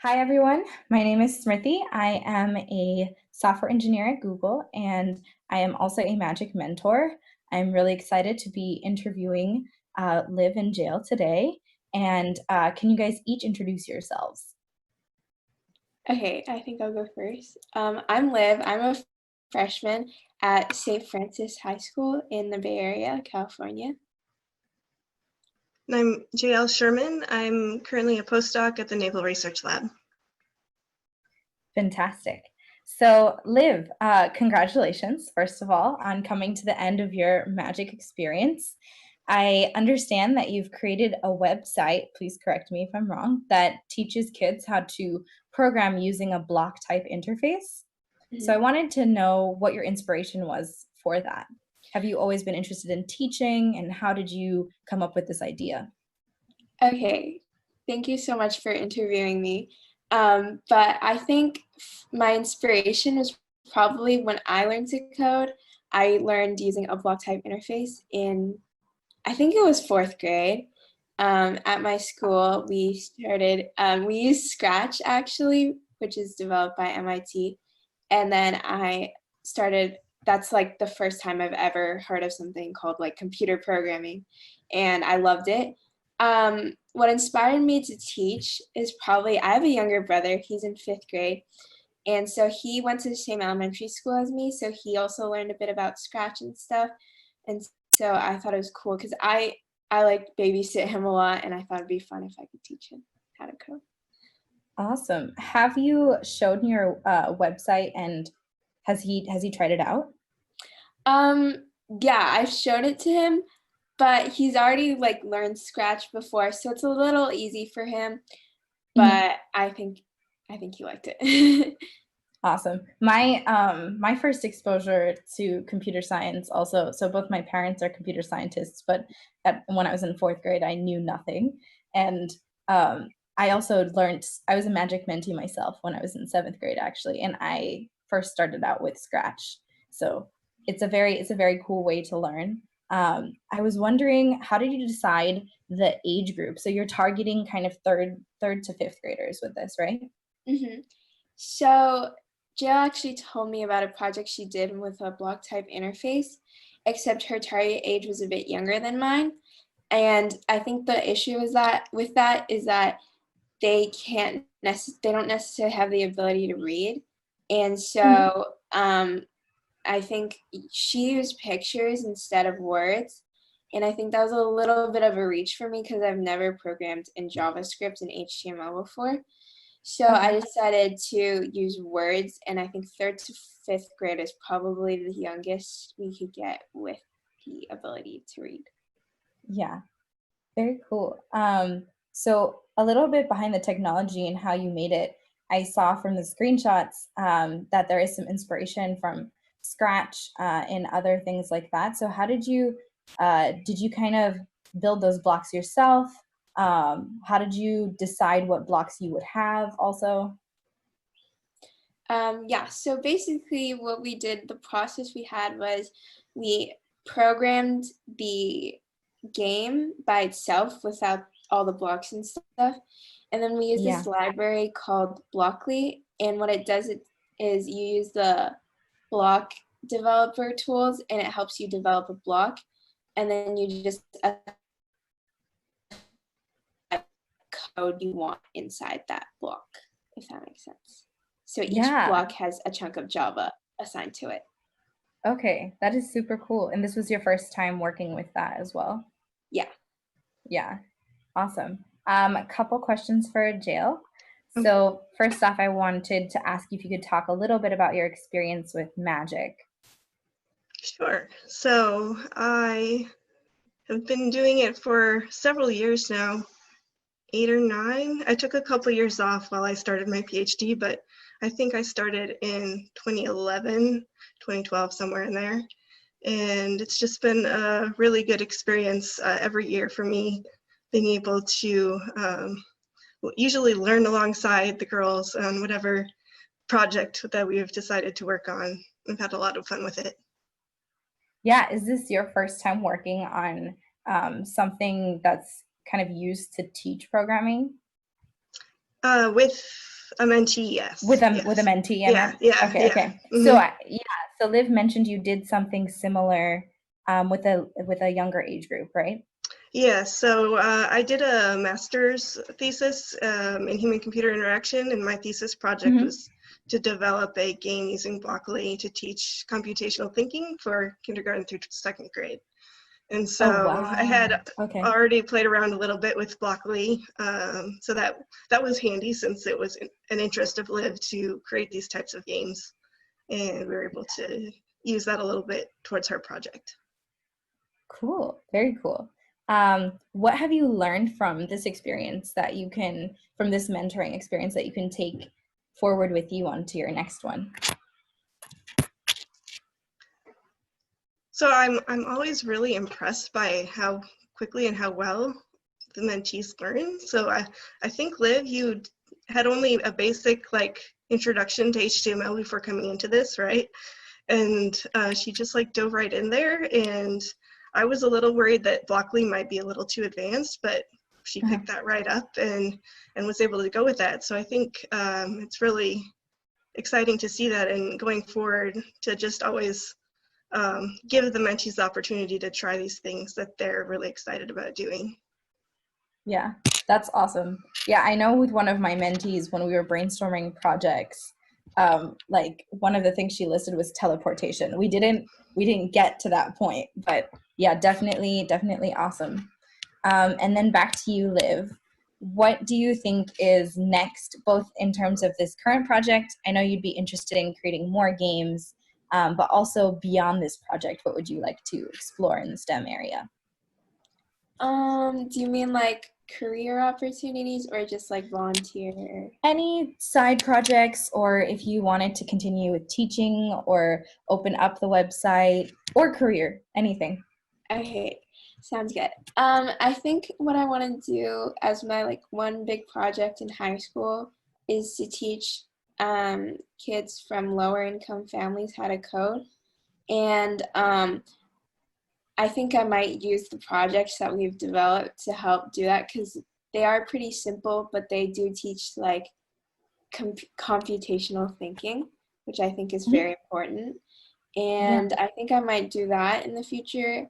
Hi, everyone. My name is Smriti. I am a software engineer at Google, and I am also a Magic mentor. I'm really excited to be interviewing Liv and Jaelle today. And can you guys each introduce yourselves? Okay, I think I'll go first. I'm Liv. I'm a freshman at St. Francis High School in the Bay Area, California. And I'm Jaelle Sherman. I'm currently a postdoc at the Naval Research Lab. Fantastic. So, Liv, congratulations, first of all, on coming to the end of your Magic experience. I understand that you've created a website, please correct me if I'm wrong, that teaches kids how to program using a block type interface. So, I Mhm. wanted to know what your inspiration was for that. Have you always been interested in teaching, and how did you come up with this idea? Okay, thank you so much for interviewing me. But I think my inspiration was probably when I learned to code. I learned using a block type interface in, I think it was fourth grade. At my school, we used Scratch actually, which is developed by MIT. And then that's like the first time I've ever heard of something called like computer programming. And I loved it. What inspired me to teach is probably, I have a younger brother, he's in fifth grade. And so he went to the same elementary school as me. So he also learned a bit about Scratch and stuff. And so I thought it was cool because I like babysit him a lot, and I thought it'd be fun if I could teach him how to code. Awesome. Have you showed your website, and has he tried it out? Um, yeah, I've showed it to him, but he's already like learned Scratch before, so it's a little easy for him. Mhm. But I think he liked it. Awesome. My first exposure to computer science also, so both my parents are computer scientists, but when I was in fourth grade, I knew nothing. And I also learned, I was a Magic mentee myself when I was in seventh grade, actually, and I first started out with Scratch. So it's a very cool way to learn. I was wondering, how did you decide the age group? So you're targeting kind of third to fifth graders with this, right? hmm So Jill actually told me about a project she did with a block type interface, except her target age was a bit younger than mine. And I think the issue is that with that is that they don't necessarily have the ability to read. And Mhm. so I think she used pictures instead of words. And I think that was a little bit of a reach for me because I've never programmed in JavaScript and HTML before. So Okay. I decided to use words, and I think third to fifth grade is probably the youngest we could get with the ability to read. Yeah. Very cool. So a little bit behind the technology and how you made it. I saw from the screenshots that there is some inspiration from Scratch and other things like that. So how did you kind of build those blocks yourself? How did you decide what blocks you would have also? Yeah, so basically what we did, the process we had was we programmed the game by itself without all the blocks and stuff. And then we use this Yeah. library called Blockly. And what it does is you use the block developer tools, and it helps you develop a block. And then you just code you want inside that block, if that makes sense. So each Yeah. block has a chunk of Java assigned to it. Okay. That is super cool. And this was your first time working with that as well? Yeah. Yeah. Awesome. A couple questions for Jail. Okay, So first off, I wanted to ask you if you could talk a little bit about your experience with magic. sure. So I have been doing it for several years now, 8 or 9. I took a couple years off while I started my PhD, but I think I started in 2011, 2012, somewhere in there. And it's just been a really good experience every year for me, being able to usually learn alongside the girls on whatever project that we've decided to work on. We've had a lot of fun with it. Yeah, is this your first time working on something that's kind of used to teach programming? With a mentee, yes. With a yes. mentee, Yeah, yeah, okay, yeah. okay. Mhm. So so Liv mentioned you did something similar with a younger age group, right? Yeah, so I did a master's thesis in human-computer interaction, and my thesis project was to develop a game using Blockly to teach computational thinking for kindergarten through second grade. And so wow. I had Okay. already played around a little bit with Blockly, so that was handy since it was an interest of Liv to create these types of games, and we were able to use that a little bit towards her project. Cool, very cool. What have you learned from this experience from this mentoring experience that you can take forward with you onto your next one? So I'm always really impressed by how quickly and how well the mentees learn. So I think, Liv, you had only a basic like introduction to HTML before coming into this, right? And she just like dove right in there, and I was a little worried that Blockly might be a little too advanced, but she picked that right up and was able to go with that. So I think it's really exciting to see that, and going forward to just always give the mentees the opportunity to try these things that they're really excited about doing. Yeah, that's awesome. Yeah, I know with one of my mentees when we were brainstorming projects, like one of the things she listed was teleportation. We didn't get to that point, but yeah, definitely awesome. And then back to you, Liv. What do you think is next, both in terms of this current project? I know you'd be interested in creating more games, but also beyond this project, what would you like to explore in the STEM area? Do you mean like career opportunities or just like volunteer? Any side projects, or if you wanted to continue with teaching or open up the website or career, anything. Okay, sounds good. I think what I want to do as my like one big project in high school is to teach kids from lower income families how to code. And I think I might use the projects that we've developed to help do that because they are pretty simple, but they do teach like computational thinking, which I think is very important. And I think I might do that in the future.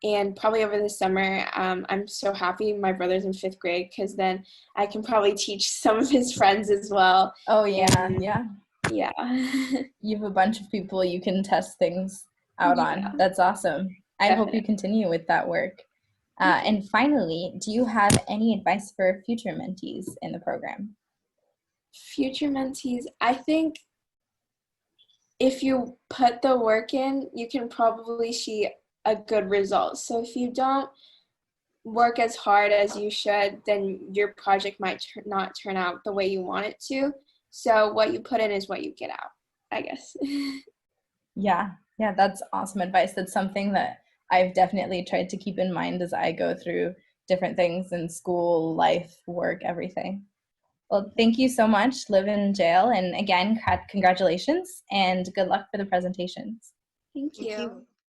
And probably over the summer, I'm so happy my brother's in 5th grade because then I can probably teach some of his friends as well. Oh yeah, and, yeah. You have a bunch of people you can test things out on. That's awesome. I hope you continue with that work. And finally, do you have any advice for future mentees in the program? Future mentees, I think if you put the work in, you can probably see a good result. So if you don't work as hard as you should, then your project might not turn out the way you want it to. So what you put in is what you get out, I guess. Yeah, that's awesome advice. That's something that I've definitely tried to keep in mind as I go through different things in school, life, work, everything. Well, thank you so much, Liv and Jaelle. And again, congratulations and good luck for the presentations. Thank you.